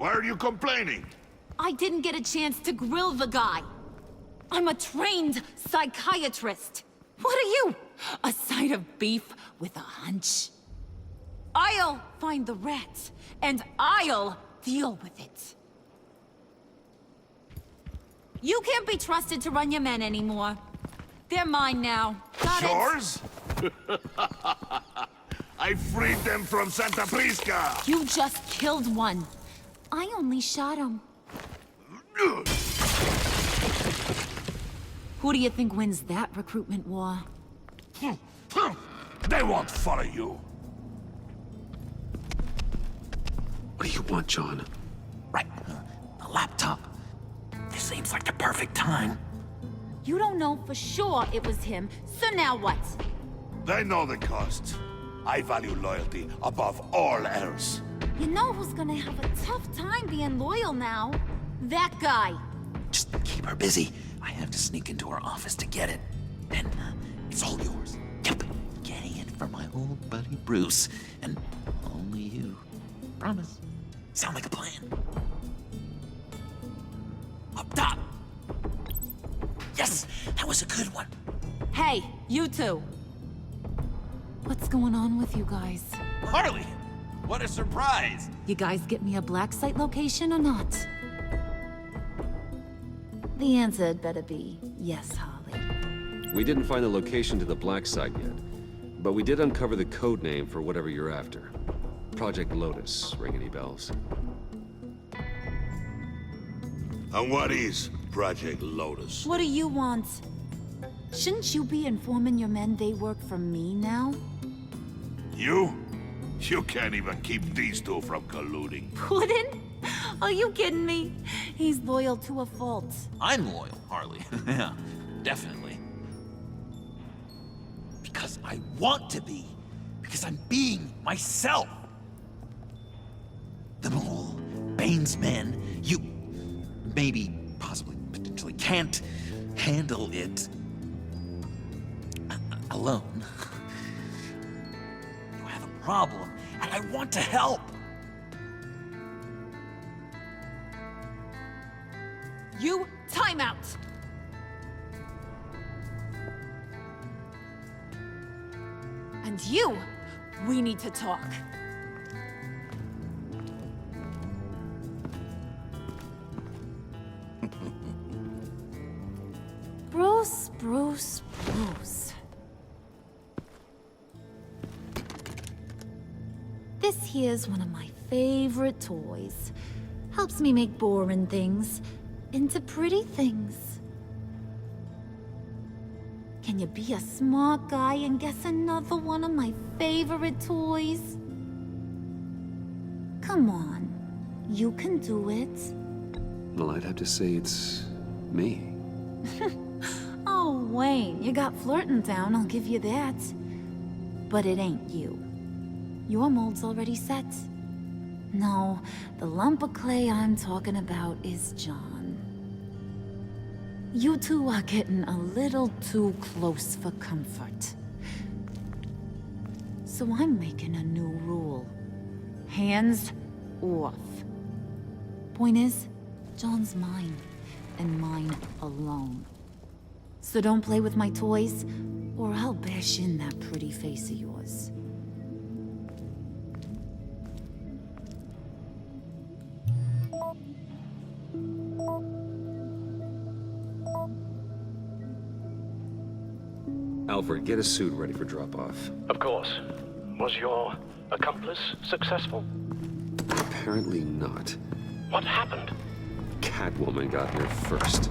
Why are you complaining? I didn't get a chance to grill the guy. I'm a trained psychiatrist. What are you? A side of beef with a hunch? I'll find the rats, and I'll deal with it. You can't be trusted to run your men anymore. They're mine now. Got it? Yours? I freed them from Santa Prisca! You just killed one. I only shot him. Who do you think wins that recruitment war? They won't follow you. What do you want, John? Right, the laptop. This seems like the perfect time. You don't know for sure it was him, so now what? They know the cost. I value loyalty above all else. You know who's gonna have a tough time being loyal now? That guy. Just keep her busy. I have to sneak into her office to get it. Then, it's all yours. Yep, getting it for my old buddy Bruce. And only you. Promise. Sound like a plan? Up top! Yes! That was a good one! Hey, you two. What's going on with you guys? Harley! What a surprise! You guys get me a black site location or not? The answer had better be yes, Harley. We didn't find the location to the black site yet, but we did uncover the code name for whatever you're after. Project Lotus. Ring any bells? And what is Project Lotus? What do you want? Shouldn't you be informing your men they work for me now? You? You can't even keep these two from colluding. Puddin'? Are you kidding me? He's loyal to a fault. I'm loyal, Harley. Yeah, definitely. Because I want to be. Because I'm being myself. The Mole, Bane's men, you maybe, possibly, potentially can't handle it alone. You have a problem, and I want to help. You, time out! And you, we need to talk. Bruce. This here's one of my favorite toys. Helps me make boring things into pretty things. Can you be a smart guy and guess another one of my favorite toys? Come on, you can do it. Well, I'd have to say it's me. Oh, Wayne, you got flirting down, I'll give you that. But it ain't you. Your mold's already set. No, the lump of clay I'm talking about is John. You two are getting a little too close for comfort. So I'm making a new rule. Hands off. Point is, John's mine, and mine alone. So don't play with my toys, or I'll bash in that pretty face of yours. Alfred, get a suit ready for drop-off. Of course. Was your accomplice successful? Apparently not. What happened? Catwoman got here first.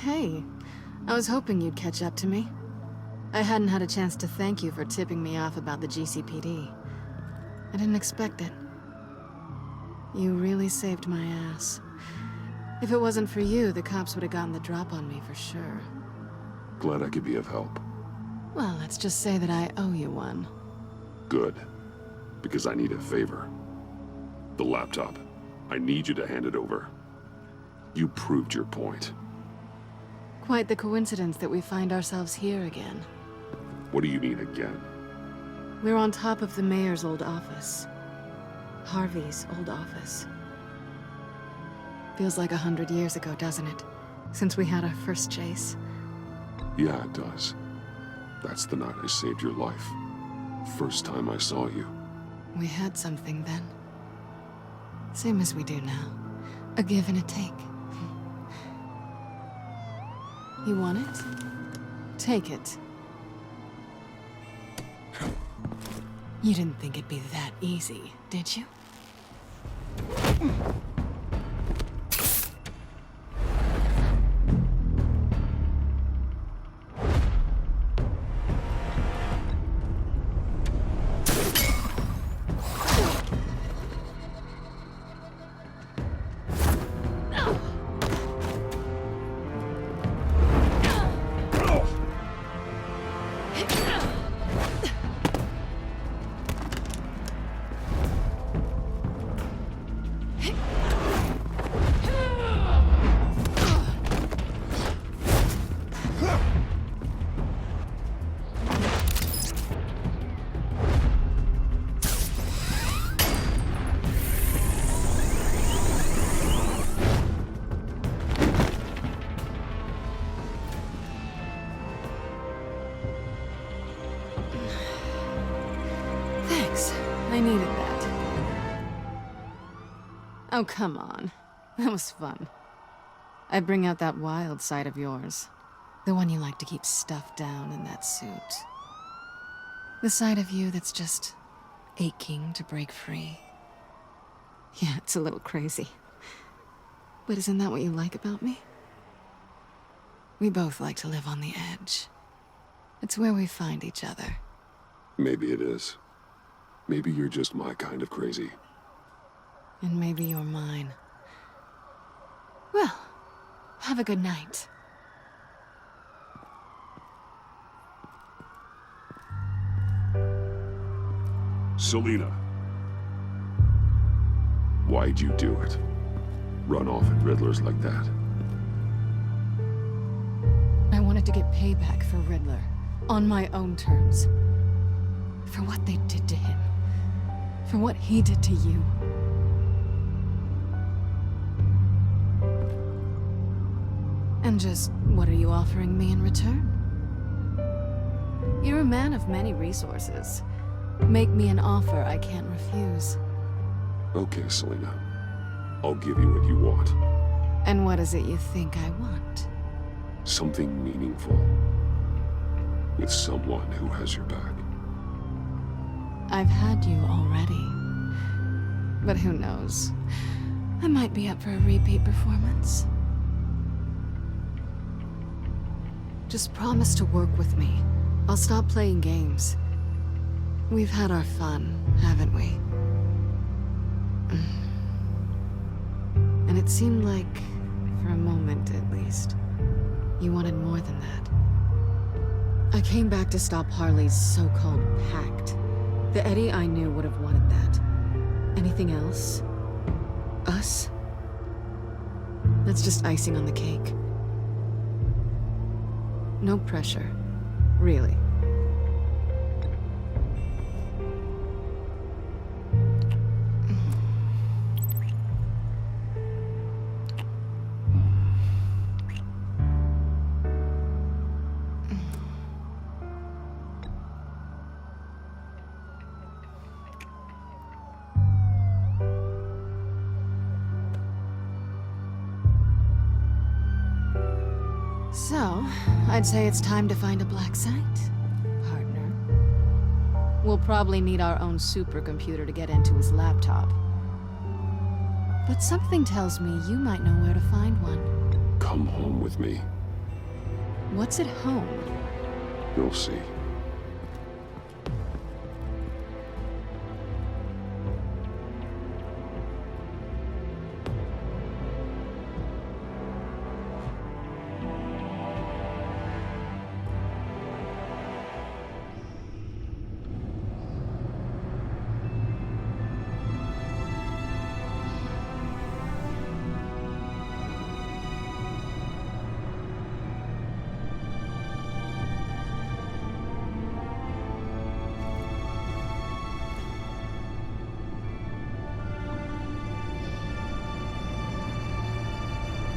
Hey, I was hoping you'd catch up to me. I hadn't had a chance to thank you for tipping me off about the GCPD. I didn't expect it. You really saved my ass. If it wasn't for you, the cops would have gotten the drop on me for sure. Glad I could be of help. Well, let's just say that I owe you one. Good. Because I need a favor. The laptop. I need you to hand it over. You proved your point. Quite the coincidence that we find ourselves here again. What do you mean again? We're on top of the mayor's old office. Harvey's old office. Feels like 100 years ago, doesn't it? Since we had our first chase. Yeah, it does. That's the night I saved your life. First time I saw you. We had something then. Same as we do now. A give and a take. You want it? Take it. You didn't think it'd be that easy, did you? I needed that. Oh, come on. That was fun. I bring out that wild side of yours. The one you like to keep stuffed down in that suit. The side of you that's just aching to break free. Yeah, it's a little crazy. But isn't that what you like about me? We both like to live on the edge. It's where we find each other. Maybe it is. Maybe you're just my kind of crazy. And maybe you're mine. Well, have a good night. Selina. Why'd you do it? Run off at Riddlers like that? I wanted to get payback for Riddler. On my own terms. For what they did to him. For what he did to you. And just what are you offering me in return? You're a man of many resources. Make me an offer I can't refuse. Okay, Selina. I'll give you what you want. And what is it you think I want? Something meaningful. With someone who has your back. I've had you already. But who knows? I might be up for a repeat performance. Just promise to work with me. I'll stop playing games. We've had our fun, haven't we? And it seemed like, for a moment at least, you wanted more than that. I came back to stop Harley's so-called pact. The Eddie I knew would have wanted that. Anything else? Us? That's just icing on the cake. No pressure. Really. So, I'd say it's time to find a black site, partner. We'll probably need our own supercomputer to get into his laptop. But something tells me you might know where to find one. Come home with me. What's at home? You'll see.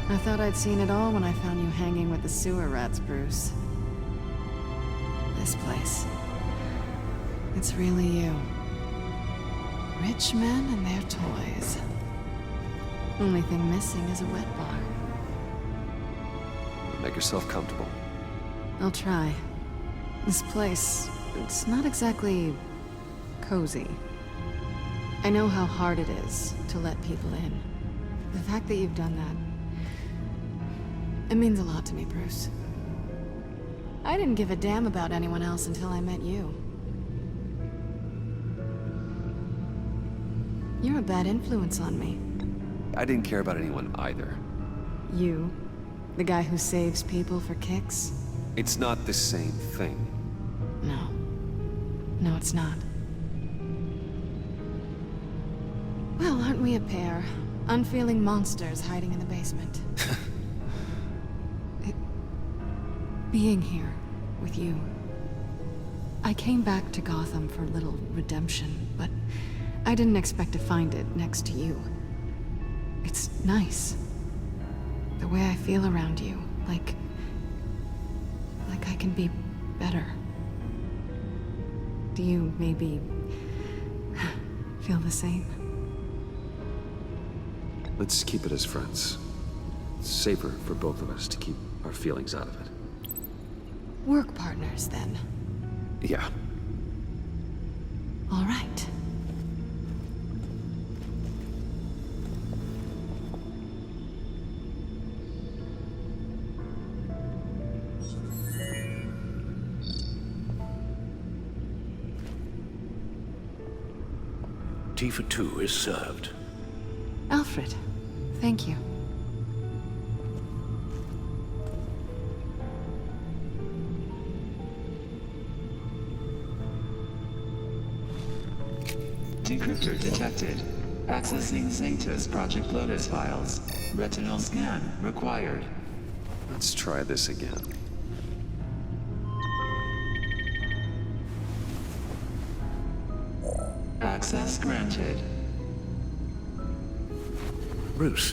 I thought I'd seen it all when I found you hanging with the sewer rats, Bruce. This place. It's really you. Rich men and their toys. Only thing missing is a wet bar. Make yourself comfortable. I'll try. This place, it's not exactly cozy. I know how hard it is to let people in. The fact that you've done that, it means a lot to me, Bruce. I didn't give a damn about anyone else until I met you. You're a bad influence on me. I didn't care about anyone either. You? The guy who saves people for kicks? It's not the same thing. No. No, it's not. Well, aren't we a pair? Unfeeling monsters hiding in the basement. Being here with you. I came back to Gotham for a little redemption, but I didn't expect to find it next to you. It's nice. The way I feel around you, like I can be better. Do you maybe feel the same? Let's keep it as friends. It's safer for both of us to keep our feelings out of it. Work partners, then. Yeah. All right. Tea for two is served. Alfred, thank you. Decryptor detected. Accessing Zeta's Project Lotus files. Retinal scan required. Let's try this again. Access granted. Bruce,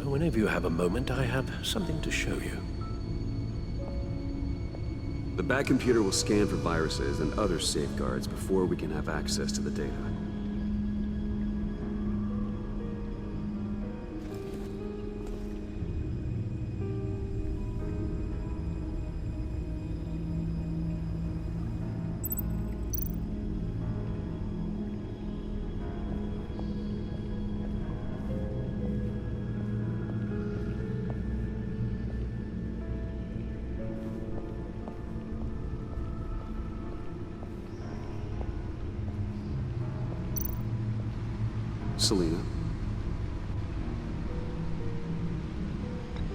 whenever you have a moment, I have something to show you. The back computer will scan for viruses and other safeguards before we can have access to the data. Selina.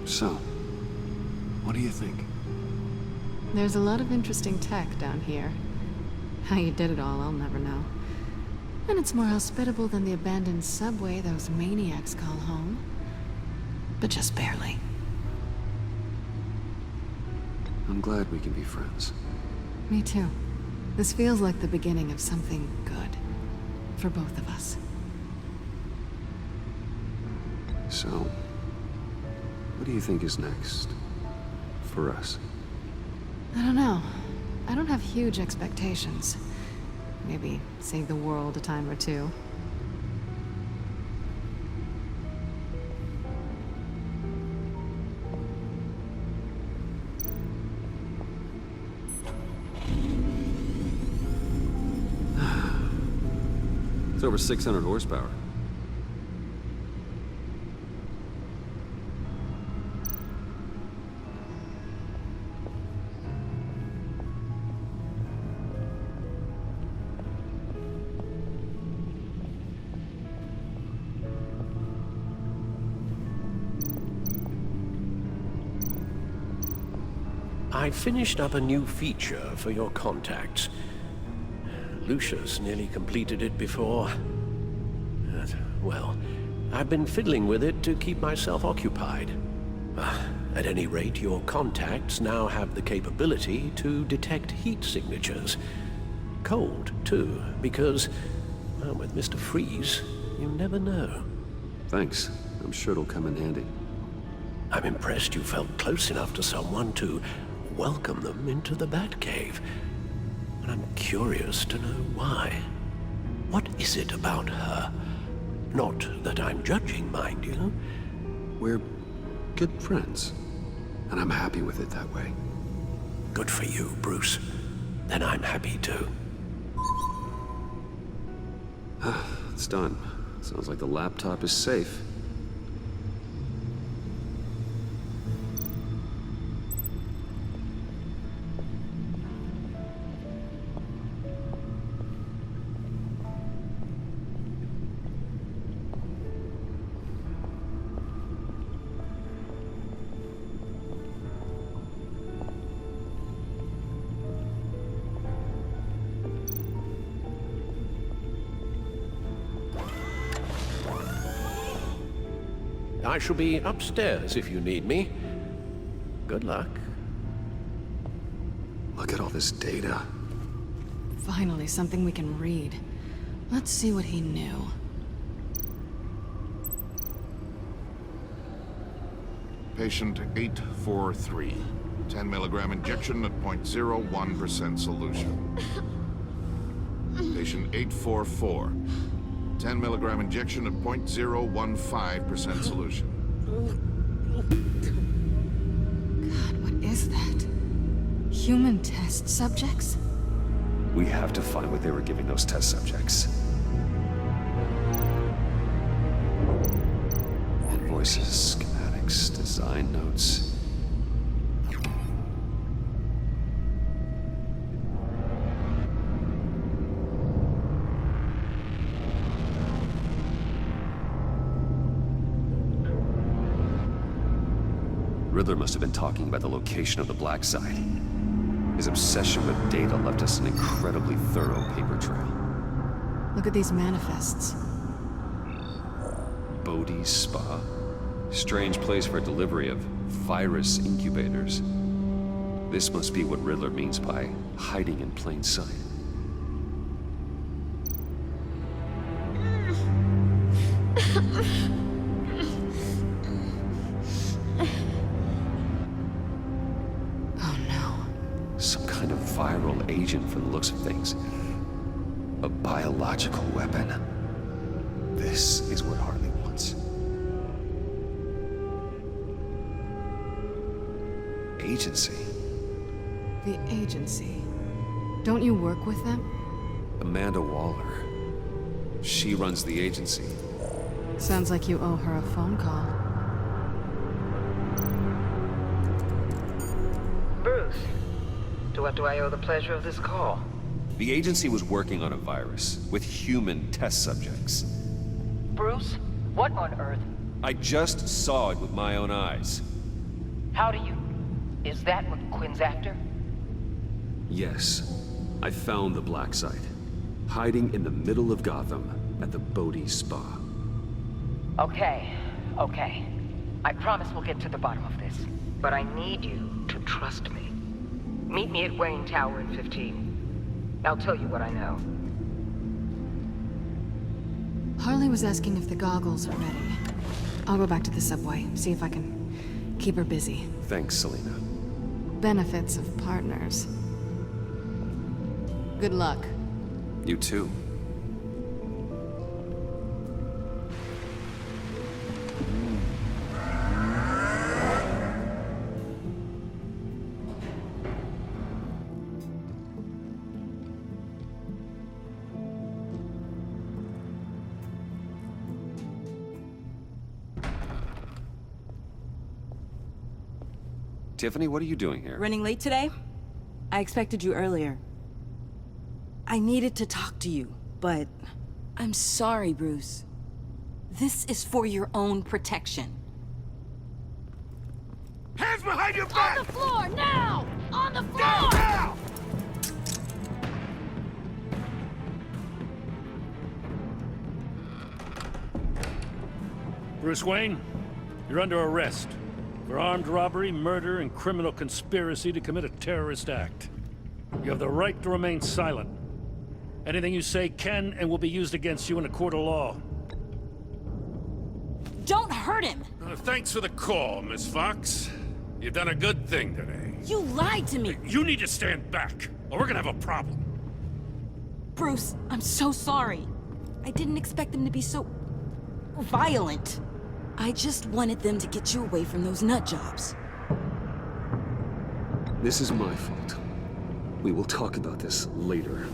So, what do you think? There's a lot of interesting tech down here. How you did it all, I'll never know. And it's more hospitable than the abandoned subway those maniacs call home. But just barely. I'm glad we can be friends. Me too. This feels like the beginning of something good. For both of us. So, what do you think is next? For us? I don't know. I don't have huge expectations. Maybe save the world a time or two. It's over 600 horsepower. I finished up a new feature for your contacts. Lucius nearly completed it before. Well, I've been fiddling with it to keep myself occupied. At any rate, your contacts now have the capability to detect heat signatures. Cold, too, because, well, with Mr. Freeze, you never know. Thanks. I'm sure it'll come in handy. I'm impressed you felt close enough to someone to welcome them into the Batcave. And I'm curious to know why. What is it about her? Not that I'm judging, mind you. We're good friends, and I'm happy with it that way. Good for you, Bruce. Then I'm happy too. It's done. Sounds like the laptop is safe. I shall be upstairs if you need me. Good luck. Look at all this data. Finally, something we can read. Let's see what he knew. Patient 843. 10 milligram injection at 0.01% solution. Patient 844. 10 milligram injection at 0.015% solution. God, what is that? Human test subjects? We have to find what they were giving those test subjects. Invoices, schematics, design notes. Riddler must have been talking about the location of the black site. His obsession with data left us an incredibly thorough paper trail. Look at these manifests. Bodhi's Spa? Strange place for delivery of virus incubators. This must be what Riddler means by hiding in plain sight. Some kind of viral agent from the looks of things. A biological weapon. This is what Harley wants. Agency. The agency. Don't you work with them? Amanda Waller. She runs the agency. Sounds like you owe her a phone call. Bruce, to what do I owe the pleasure of this call? The agency was working on a virus with human test subjects. Bruce, what on earth? I just saw it with my own eyes. How do you... Is that what Quinn's after? Yes. I found the black site. Hiding in the middle of Gotham at the Bodhi Spa. Okay. I promise we'll get to the bottom of this. But I need you to trust me. Meet me at Wayne Tower in 15. I'll tell you what I know. Harley was asking if the goggles are ready. I'll go back to the subway, see if I can keep her busy. Thanks, Selena. Benefits of partners. Good luck. You too. Tiffany, what are you doing here? Running late today? I expected you earlier. I needed to talk to you, but I'm sorry, Bruce. This is for your own protection. Hands behind your back! On the floor, now! On the floor! Down, now! Bruce Wayne, you're under arrest for armed robbery, murder, and criminal conspiracy to commit a terrorist act. You have the right to remain silent. Anything you say can and will be used against you in a court of law. Don't hurt him! thanks for the call, Miss Fox. You've done a good thing today. You lied to me! You need to stand back, or we're gonna have a problem. Bruce, I'm so sorry. I didn't expect them to be so... violent. I just wanted them to get you away from those nut jobs. This is my fault. We will talk about this later.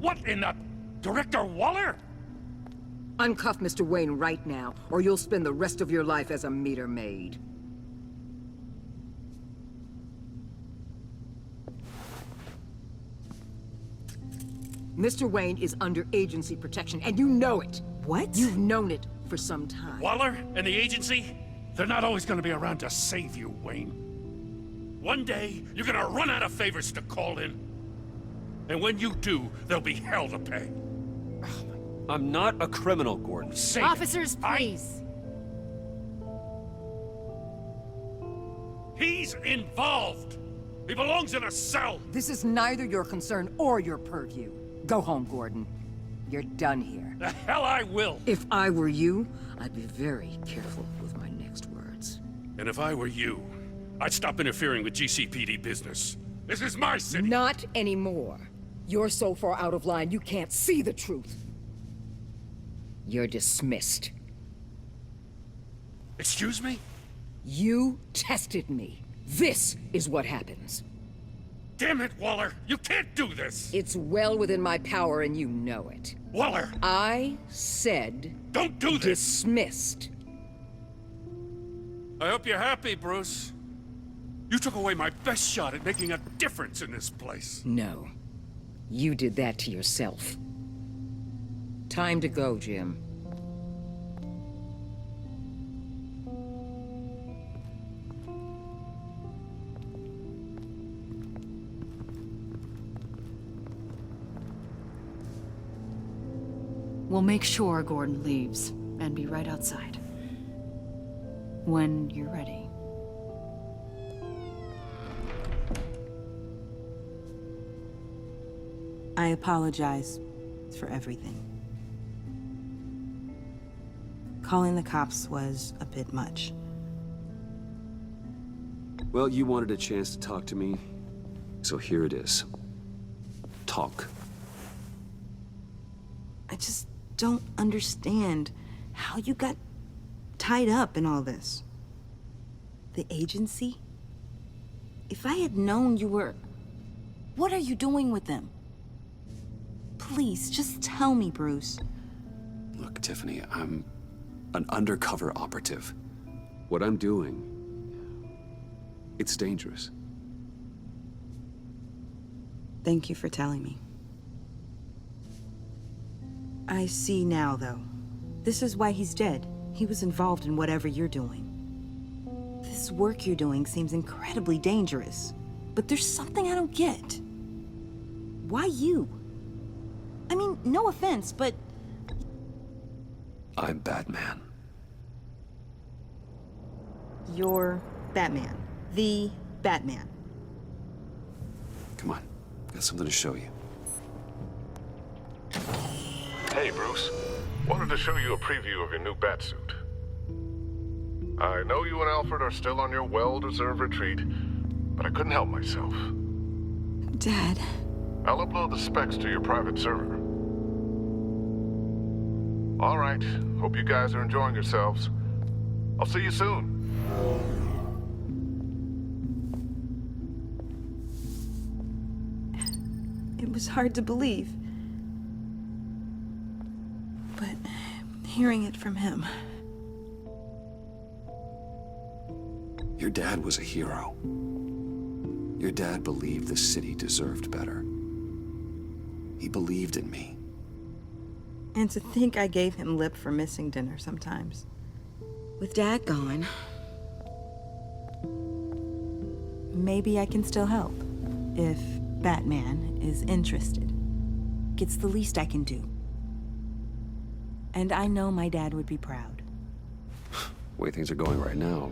What in the... Director Waller? Uncuff Mr. Wayne right now, or you'll spend the rest of your life as a meter maid. Mr. Wayne is under agency protection, and you know it. What? You've known it for some time. Waller and the agency? They're not always gonna be around to save you, Wayne. One day, you're gonna run out of favors to call in. And when you do, there'll be hell to pay. I'm not a criminal, Gordon. Say it. Officers, please. He's involved. He belongs in a cell. This is neither your concern or your purview. Go home, Gordon. You're done here. The hell I will. If I were you, I'd be very careful with my next words. And if I were you, I'd stop interfering with GCPD business. This is my city. Not anymore. You're so far out of line, you can't see the truth. You're dismissed. Excuse me? You tested me. This is what happens. Damn it, Waller! You can't do this! It's well within my power and you know it. Waller! I said... Don't do this! Dismissed. I hope you're happy, Bruce. You took away my best shot at making a difference in this place. No. You did that to yourself. Time to go, Jim. We'll make sure Gordon leaves, and be right outside. When you're ready. I apologize for everything. Calling the cops was a bit much. Well, you wanted a chance to talk to me, so here it is. Talk. I just don't understand how you got tied up in all this. The agency? If I had known you were... What are you doing with them? Please, just tell me, Bruce. Look, Tiffany, I'm an undercover operative. What I'm doing, it's dangerous. Thank you for telling me. I see now, though. This is why he's dead. He was involved in whatever you're doing. This work you're doing seems incredibly dangerous. But there's something I don't get. Why you? I mean, no offense, but... I'm Batman. You're Batman. The Batman. Come on, got something to show you. Hey, Bruce. Wanted to show you a preview of your new batsuit. I know you and Alfred are still on your well-deserved retreat, but I couldn't help myself. Dad. I'll upload the specs to your private server. All right. Hope you guys are enjoying yourselves. I'll see you soon. It was hard to believe. But hearing it from him... Your dad was a hero. Your dad believed the city deserved better. He believed in me. And to think I gave him lip for missing dinner sometimes. With Dad gone... maybe I can still help. If Batman is interested. It's the least I can do. And I know my dad would be proud. The way things are going right now,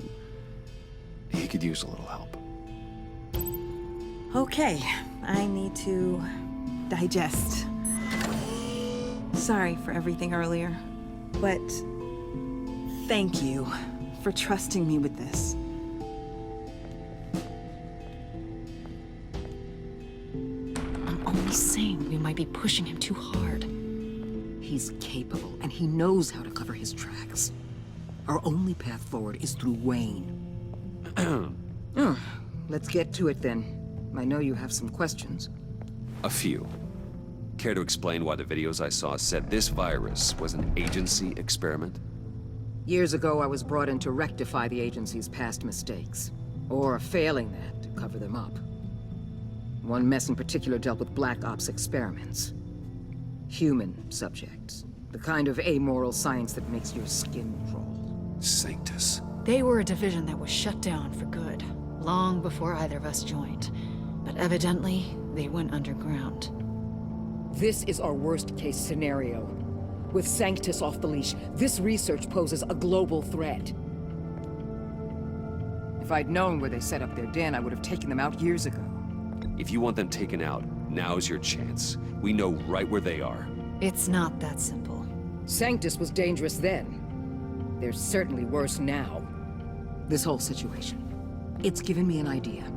he could use a little help. Okay, I need to digest. Sorry for everything earlier, but thank you for trusting me with this. I'm only saying we might be pushing him too hard. He's capable, and he knows how to cover his tracks. Our only path forward is through Wayne. Let's get to it then. I know you have some questions. A few. Care to explain why the videos I saw said this virus was an agency experiment? Years ago, I was brought in to rectify the agency's past mistakes. Or failing that, to cover them up. One mess in particular dealt with Black Ops experiments. Human subjects. The kind of amoral science that makes your skin crawl. Sanctus. They were a division that was shut down for good, long before either of us joined. But evidently, they went underground. This is our worst-case scenario. With Sanctus off the leash, this research poses a global threat. If I'd known where they set up their den, I would have taken them out years ago. If you want them taken out, now's your chance. We know right where they are. It's not that simple. Sanctus was dangerous then. They're certainly worse now. This whole situation, it's given me an idea.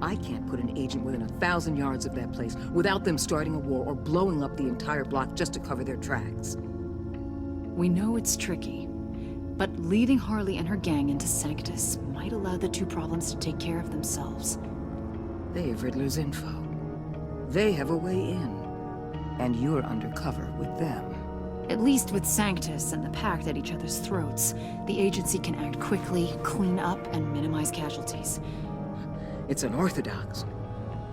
I can't put an agent within 1,000 yards of that place without them starting a war or blowing up the entire block just to cover their tracks. We know it's tricky, but leading Harley and her gang into Sanctus might allow the two problems to take care of themselves. They have Riddler's info. They have a way in. And you're undercover with them. At least with Sanctus and the Pact at each other's throats, the agency can act quickly, clean up, and minimize casualties. It's unorthodox.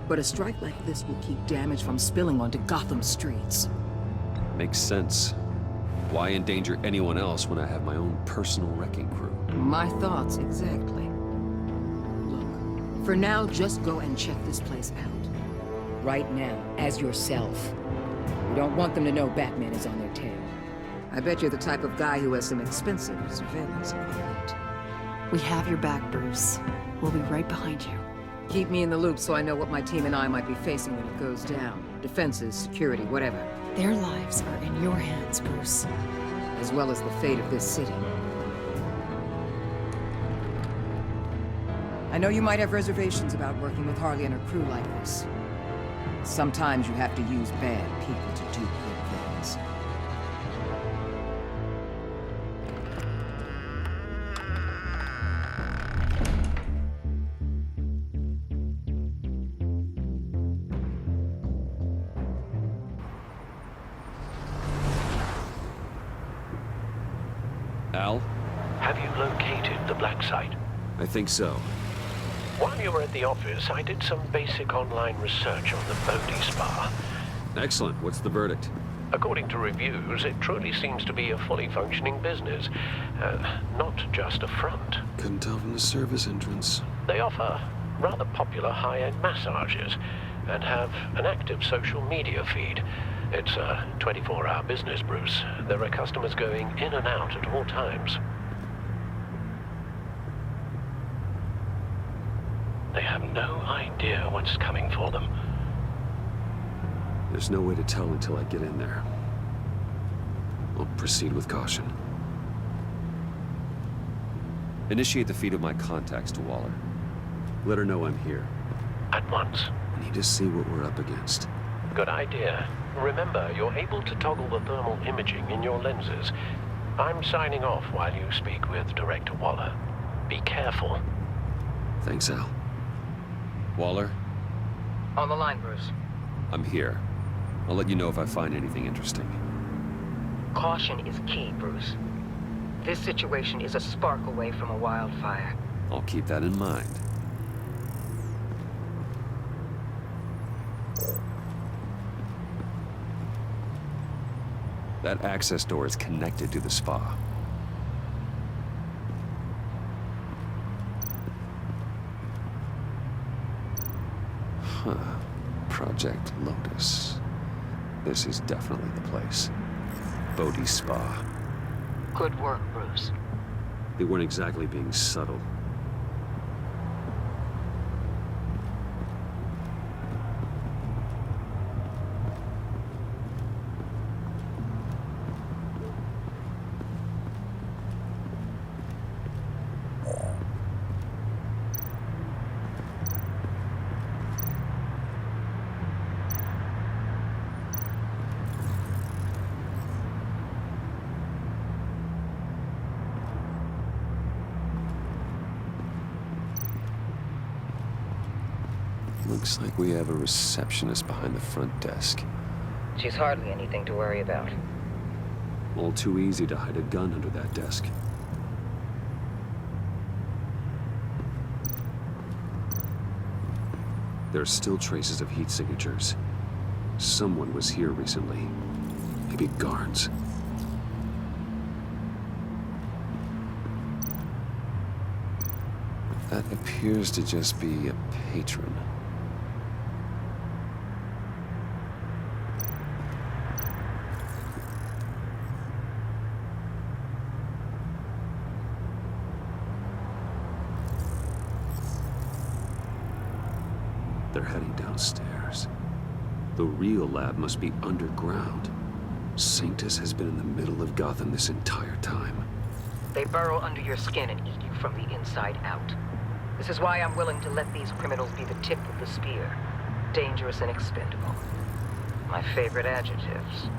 But a strike like this will keep damage from spilling onto Gotham streets. Makes sense. Why endanger anyone else when I have my own personal wrecking crew? My thoughts, exactly. Look, for now, just go and check this place out. Right now, as yourself. We don't want them to know Batman is on their tail. I bet you're the type of guy who has some expensive surveillance equipment. We have your back, Bruce. We'll be right behind you. Keep me in the loop so I know what my team and I might be facing when it goes down. Defenses, security, whatever. Their lives are in your hands, Bruce. As well as the fate of this city. I know you might have reservations about working with Harley and her crew like this. Sometimes you have to use bad people to do good things. Al? Have you located the black site? I think so. While you were at the office, I did some basic online research on the Bodhi Spa. Excellent. What's the verdict? According to reviews, it truly seems to be a fully functioning business. Not just a front. Couldn't tell from the service entrance. They offer rather popular high-end massages and have an active social media feed. It's a 24-hour business, Bruce. There are customers going in and out at all times. They have no idea what's coming for them. There's no way to tell until I get in there. I'll proceed with caution. Initiate the feed of my contacts to Waller. Let her know I'm here. At once. I need to see what we're up against. Good idea. Remember, you're able to toggle the thermal imaging in your lenses. I'm signing off while you speak with Director Waller. Be careful. Thanks, Al. Waller? On the line, Bruce. I'm here. I'll let you know if I find anything interesting. Caution is key, Bruce. This situation is a spark away from a wildfire. I'll keep that in mind. That access door is connected to the spa. Huh. Project Lotus. This is definitely the place. Bodhi Spa. Good work, Bruce. They weren't exactly being subtle. Looks like we have a receptionist behind the front desk. She's hardly anything to worry about. All too easy to hide a gun under that desk. There are still traces of heat signatures. Someone was here recently. Maybe guards. That appears to just be a patron. They're heading downstairs. The real lab must be underground. Sanctus has been in the middle of Gotham this entire time. They burrow under your skin and eat you from the inside out. This is why I'm willing to let these criminals be the tip of the spear. Dangerous and expendable. My favorite adjectives.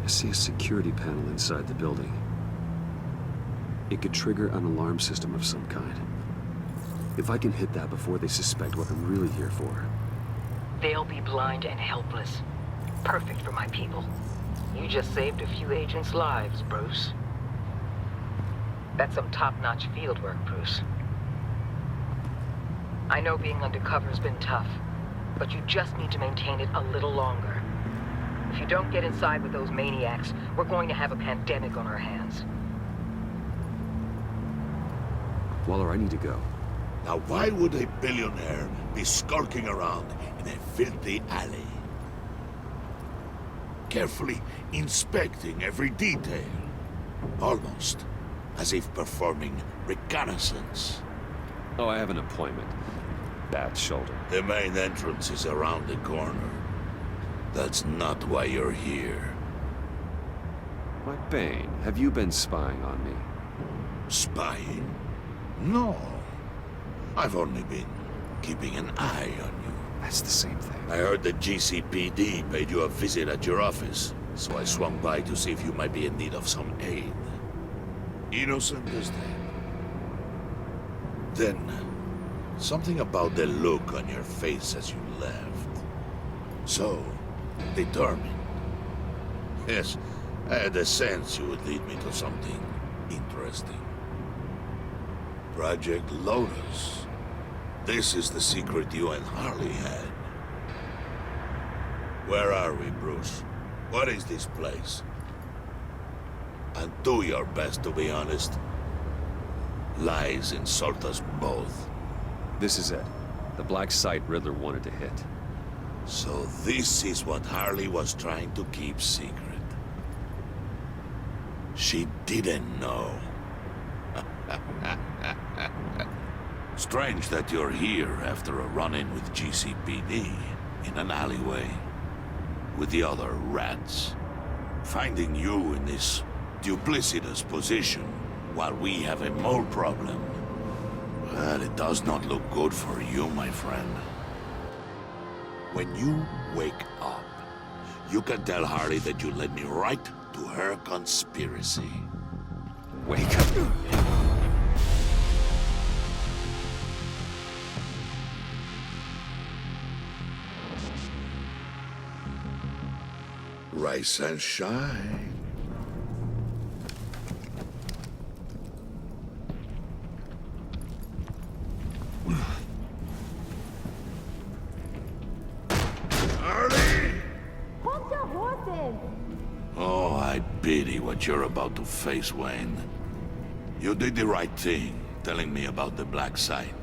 I see a security panel inside the building. It could trigger an alarm system of some kind. If I can hit that before they suspect what I'm really here for. They'll be blind and helpless. Perfect for my people. You just saved a few agents' lives, Bruce. That's some top-notch field work, Bruce. I know being undercover's been tough, but you just need to maintain it a little longer. If you don't get inside with those maniacs, we're going to have a pandemic on our hands. Waller, I need to go. Now why would a billionaire be skulking around in a filthy alley? Carefully inspecting every detail. Almost as if performing reconnaissance. Oh, I have an appointment. Bad shoulder. The main entrance is around the corner. That's not why you're here. Why, Bane, have you been spying on me? Spying? No. I've only been keeping an eye on you. That's the same thing. I heard the GCPD paid you a visit at your office, so I swung by to see if you might be in need of some aid. Innocent as that. Then, something about the look on your face as you left. So determined. Yes, I had a sense you would lead me to something interesting. Project Lotus. This is the secret you and Harley had. Where are we, Bruce? What is this place? And do your best to be honest. Lies insult us both. This is it. The black site Riddler wanted to hit. So this is what Harley was trying to keep secret. She didn't know. Strange that you're here after a run-in with GCPD in an alleyway with the other rats. Finding you in this duplicitous position while we have a mole problem. Well, it does not look good for you, my friend. When you wake up, you can tell Harley that you led me right to her conspiracy. Wake up. Rise and shine. Oh, I pity what you're about to face, Wayne. You did the right thing, telling me about the black site.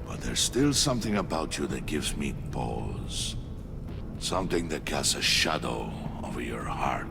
But there's still something about you that gives me pause. Something that casts a shadow over your heart.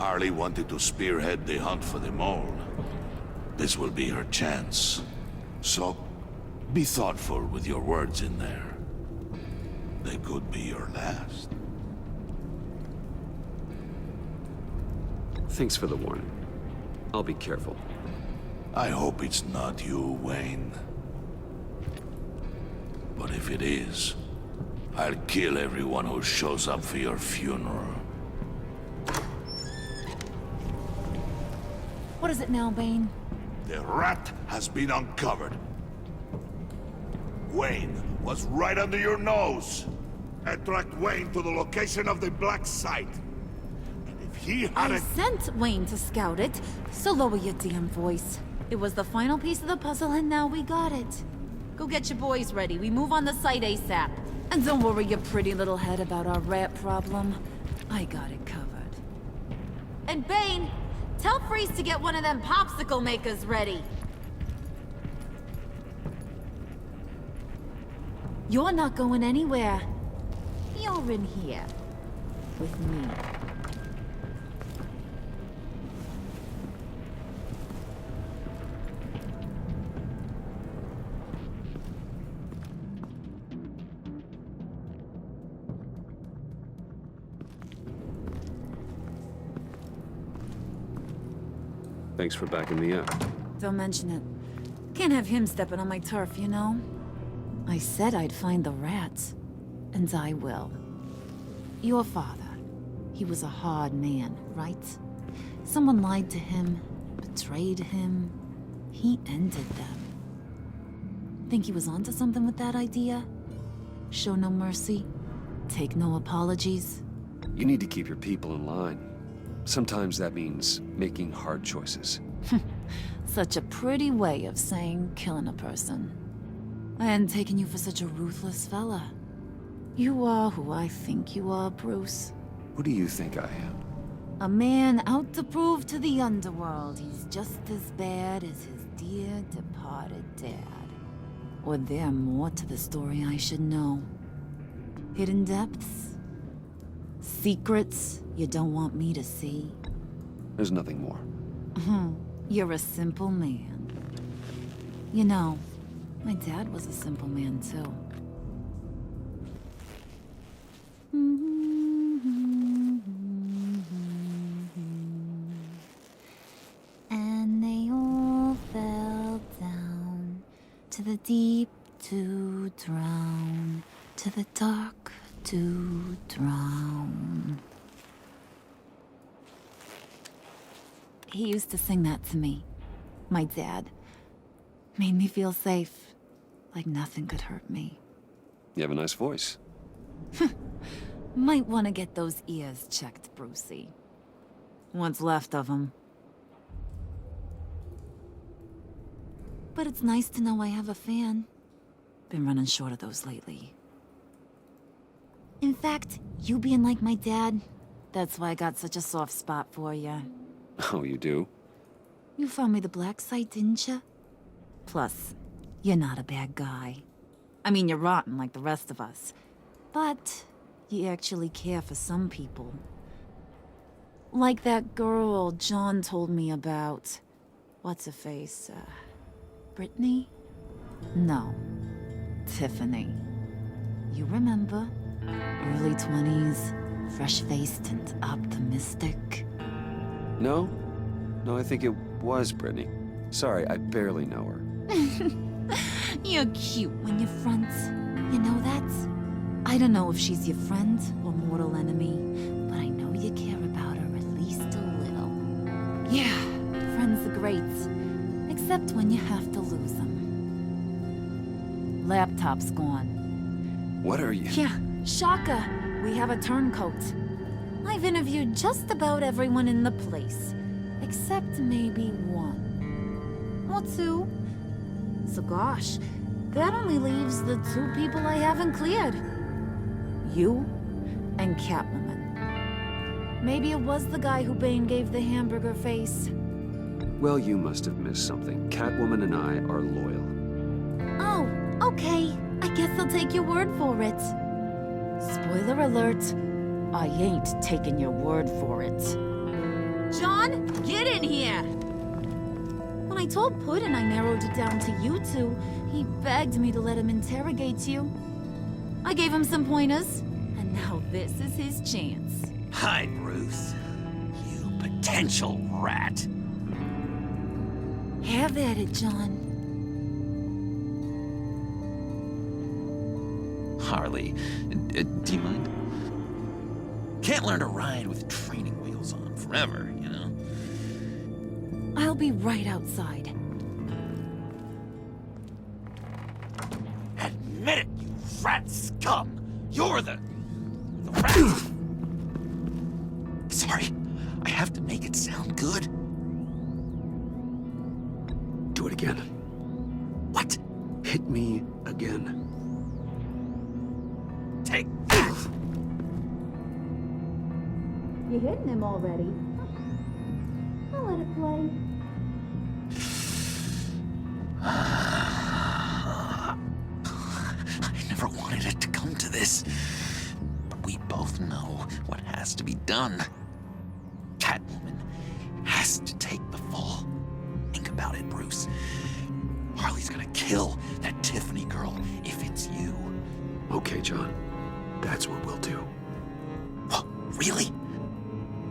Harley wanted to spearhead the hunt for the mole. This will be her chance. So, be thoughtful with your words in there. They could be your last. Thanks for the warning. I'll be careful. I hope it's not you, Wayne. But if it is, I'll kill everyone who shows up for your funeral. What is it now, Bane? The rat has been uncovered. Wayne was right under your nose. I tracked Wayne to the location of the black site. And if he had I sent Wayne to scout it, so lower your damn voice. It was the final piece of the puzzle, and now we got it. Go get your boys ready. We move on the site ASAP. And don't worry your pretty little head about our rat problem. I got it covered. And Bane, tell Freeze to get one of them popsicle makers ready. You're not going anywhere. You're in here. With me. Thanks for backing me up. Don't mention it. Can't have him stepping on my turf, you know? I said I'd find the rats. And I will. Your father. He was a hard man, right? Someone lied to him, betrayed him. He ended them. Think he was onto something with that idea? Show no mercy? Take no apologies? You need to keep your people in line. Sometimes that means making hard choices. Such a pretty way of saying killing a person. I hadn't taken you for such a ruthless fella. You are who I think you are, Bruce. Who do you think I am? A man out to prove to the underworld he's just as bad as his dear departed dad. Or there more to the story I should know. Hidden depths? Secrets you don't want me to see? There's nothing more. You're a simple man. You know, my dad was a simple man too. And they all fell down to the deep to drown, to the dark to drown. He used to sing that to me. My dad. Made me feel safe. Like nothing could hurt me. You have a nice voice. Might want to get those ears checked, Brucey. What's left of them. But it's nice to know I have a fan. Been running short of those lately. In fact, you being like my dad, that's why I got such a soft spot for you. Oh, you do? You found me the black site, didn't you? Plus, you're not a bad guy. I mean, you're rotten like the rest of us. But you actually care for some people. Like that girl John told me about. What's her face? Brittany? No. Tiffany. You remember? Early 20s, fresh-faced and optimistic. No? No, I think it was Brittany. Sorry, I barely know her. You're cute when you're friends. You know that? I don't know if she's your friend or mortal enemy, but I know you care about her at least a little. Yeah, friends are great. Except when you have to lose them. Laptop's gone. What are you? Yeah, shocker. We have a turncoat. I've interviewed just about everyone in the place. Except maybe one. Or two. So gosh, that only leaves the two people I haven't cleared. You and Catwoman. Maybe it was the guy who Bane gave the hamburger face. Well, you must have missed something. Catwoman and I are loyal. Oh, okay. I guess I'll take your word for it. Spoiler alert. I ain't taking your word for it. John, get in here! When I told Puddin' I narrowed it down to you two, he begged me to let him interrogate you. I gave him some pointers, and now this is his chance. Hi, Bruce. You potential rat. Have at it, John. Harley, do you mind? Can't learn to ride with training wheels on forever, you know? I'll be right outside. Admit it, you rat scum! You're the rat! Sorry, I have to make it sound good. Do it again. What? Hit me again. Take. You hitting him already? I'll let it play. I never wanted it to come to this. But we both know what has to be done. Catwoman has to take the fall. Think about it, Bruce. Harley's gonna kill that Tiffany girl if it's you. Okay, John. That's what we'll do. What? Really?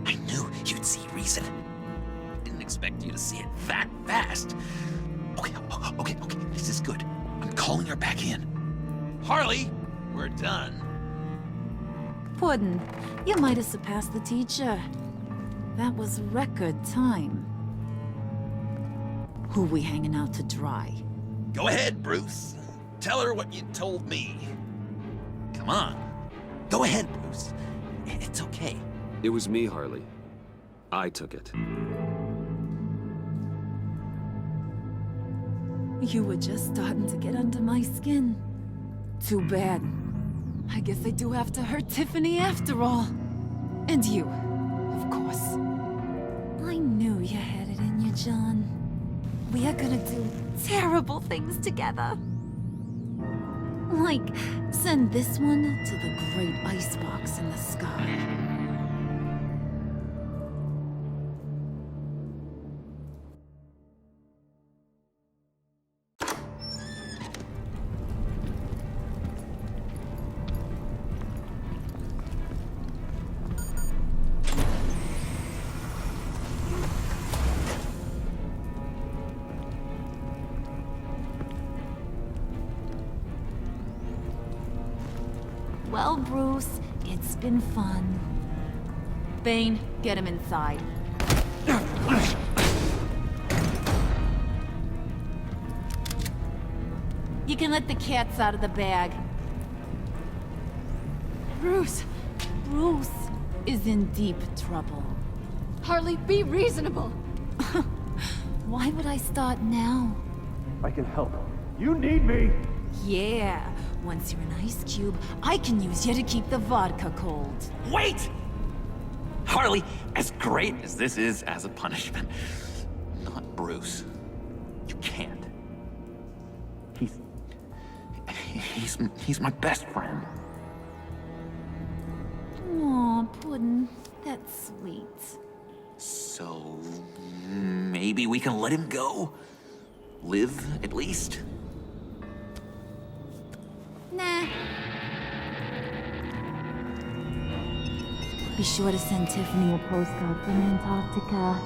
I knew you'd see reason. Didn't expect you to see it that fast. Okay. This is good. I'm calling her back in. Harley, we're done. Puddin', you might have surpassed the teacher. That was record time. Who we hanging out to dry? Go ahead, Bruce. Tell her what you told me. Come on. Go ahead, Bruce. It's okay. It was me, Harley. I took it. You were just starting to get under my skin. Too bad. I guess I do have to hurt Tiffany after all. And you, of course. I knew you had it in you, John. We are gonna do terrible things together. Like, send this one to the great icebox in the sky. Well, Bruce, it's been fun. Bane, get him inside. You can let the cats out of the bag. Bruce is in deep trouble. Harley, be reasonable. Why would I start now? I can help. You need me! Yeah, once you're an ice cube, I can use you to keep the vodka cold. Wait! Harley, as great as this is as a punishment, not Bruce. You can't. He's my best friend. Aw, Puddin', that's sweet. So maybe we can let him go? Live, at least? Nah. Be sure to send Tiffany a postcard from Antarctica.